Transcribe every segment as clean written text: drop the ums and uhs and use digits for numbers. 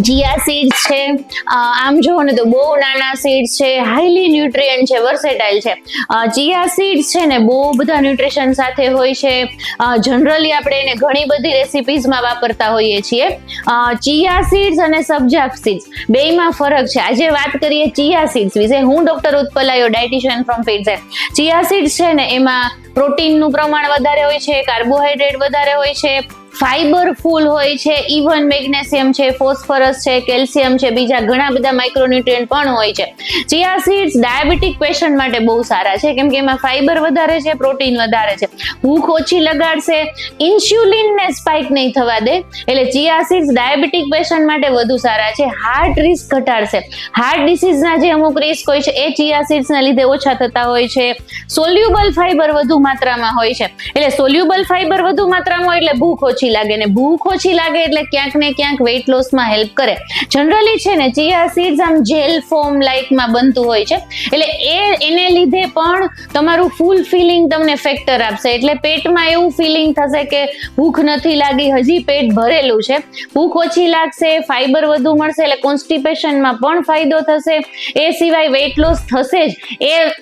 Jiya seeds છે, આમ જોવો ને તો બહુ નાના સીડ્સ છે, હાઈલી ન્યુટ્રિયન્ટ છે, વર્સેટાઇલ છે. ચિયા સીડ્સ છે ને બહુ બધા ન્યુટ્રિશન સાથે હોય છે. જનરલી આપણે એને ઘણી બધી રેસિપીઝમાં વાપરતા હોઈએ છીએ. ચિયા સીડ્સ અને સબ્જા સીડ્સ બેયમાં ફરક છે. આજે વાત કરીએ ચિયા સીડ્સ વિશે. હું ડોક્ટર ઉત્પલાયો, dietitian from feeds. Chia seeds છે ને એમાં પ્રોટીનનું પ્રમાણ વધારે હોય છે, કાર્બોહાઈડ્રેટ વધારે હોય છે, ફાઈબર ફૂલ હોય છે, ઇવન મેગ્નેશિયમ છે, ફોસ્ફરસ છે, કેલ્શિયમ છે, બીજા ઘણા બધા માઇક્રોન્યુટ્રિયન્ટ પણ હોય છે. ચિયા સીડ્સ ડાયાબિટીક પેશન્ટ માટે બહુ સારા છે, કેમ કે એમાં ફાઈબર વધારે છે, પ્રોટીન વધારે છે, ભૂખ ઓછી લગાડશે, ઇન્સ્યુલિનને સ્પાઇક નહીં થવા દે, એટલે ચિયા સીડ્સ ડાયાબિટીક પેશન્ટ માટે વધુ સારા છે. હાર્ટ રિસ્ક ઘટાડશે, હાર્ટ ડિસીઝના જે અમુક રિસ્ક હોય છે એ ચિયા સીડ્સના લીધે ઓછા થતા હોય છે. સોલ્યુબલ ફાઈબર વધુ માત્રામાં હોય છે, એટલે સોલ્યુબલ ફાઈબર વધુ માત્રામાં હોય એટલે ભૂખ ઓછી લાગે, ને ભૂખ ઓછી લાગે એટલે ક્યાંક ને ક્યાંક વેઇટ લોસમાં હેલ્પ કરે. જનરલી છે ને ચિયા સીડ્સ આમ જેલ ફોર્મ લાઈકમાં બનતું હોય છે, એટલે એને લીધે પણ તમારું ફૂલ ફિલિંગ તમને ફેક્ટર આપશે, એટલે પેટમાં એવું ફિલિંગ થશે કે ભૂખ નથી લાગી, હજી પેટ ભરેલું છે. ભૂખ ઓછી લાગશે, ફાઈબર વધુ મળશે, એટલે કોન્સ્ટિપેશનમાં પણ ફાયદો થશે. એ સિવાય વેઇટ લોસ થશે જ.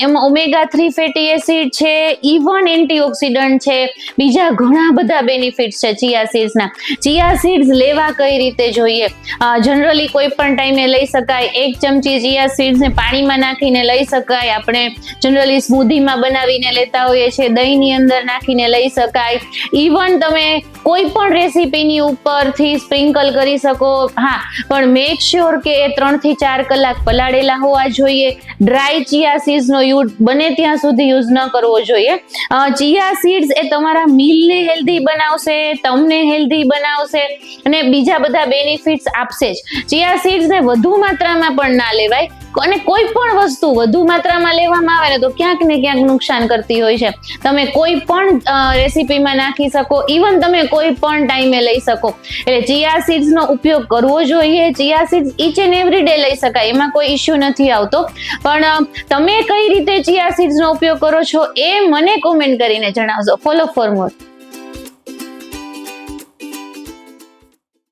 એમાં ઓમેગા 3 ફેટી એસિડ છે, ઇવન એન્ટીઓક્સિડન્ટ છે, બીજા ઘણા બધા બેનિફિટ્સ છે ચિયા સીડ્સના. ચિયા સીડ્સ લેવા કઈ રીતે જોઈએ? જનરલી કોઈ પણ ટાઈમે લઈ શકાય. 1 ચમચી ચિયા સીડ્સને પાણીમાં નાખીને લઈ શકાય. આપણે જનરલી સ્મૂધીમાં બનાવીને લેતા હોઈએ છીએ, દહીંની અંદર નાખીને લઈ શકાય. ઇવન તમે કોઈ પણ રેસીપીની ઉપરથી સ્પ્રિંકલ કરી શકો. હા, પણ મેક શ્યોર કે એ 3 થી 4 કલાક પલાળેલા હોવા જોઈએ. ડ્રાય ચિયા સીડ્સનો યુઝ બને ત્યાં સુધી યુઝ ન કરવો જોઈએ. ચિયા સીડ્સ એ તમારા મીલને હેલ્ધી બનાવશે, તમને હેલ્ધી બનાવશે અને બીજા બધા બેનિફિટ્સ આપશે જ. ચિયા સીડ્સને વધુ માત્રામાં પણ ના લેવાય, અને કોઈ પણ વસ્તુ વધુ માત્રામાં લેવામાં આવે ને તો ક્યાંક ને ક્યાંક નુકસાન કરતી હોય છે. તમે કોઈ પણ રેસીપીમાં નાખી શકો, ઇવન તમે કોઈ પણ ટાઈમે લઈ શકો. એટલે ચિયા સીડ્સનો ઉપયોગ કરવો જોઈએ. Chia seeds each and every day લઈ શકાય, એમાં કોઈ ઇશ્યુ નથી આવતો. પણ તમે કઈ રીતે ચિયા સીડ્સનો ઉપયોગ કરો છો એ મને કોમેન્ટ કરીને જણાવજો. Follow for more.